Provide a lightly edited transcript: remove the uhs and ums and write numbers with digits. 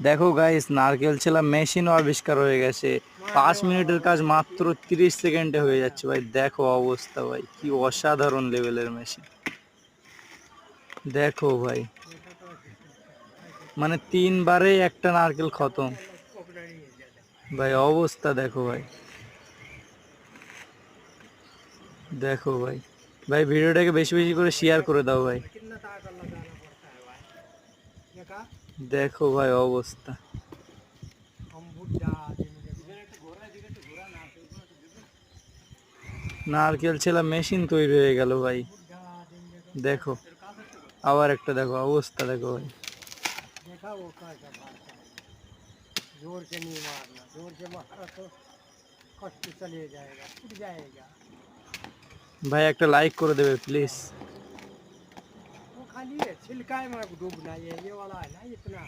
দেখো গাইস, নারকেল ছেলা মেশিনও আবিষ্কার হয়ে গেছে। 5 মিনিটের কাজ মাত্র 30 সেকেন্ডে হয়ে যাচ্ছে ভাই। দেখো অবস্থা ভাই, কি অসাধারণ লেভেলের মেশিন। দেখো ভাই, মানে 3 বারে একটা নারকেল খতম ভাই। অবস্থা দেখো ভাই, দেখো ভাই। ভাই ভিডিওটাকে বেশি বেশি করে শেয়ার করে দাও ভাই। দেখো ভাই অবস্থা। নারকেল ছেলা মেশিন তৈরি হয়ে গেল ভাই। দেখো আবার একটা, দেখো অবস্থা দেখো ভাই। देखा वो कैसा मारता है। जोर से नहीं मारना, जोर से मारा तो कष्ट चले जाएगा, टूट जाएगा। भाई একটা লাইক করে দেবে প্লিজ। वो खाली है छिलका में डूबना, ये वाला है ना इतना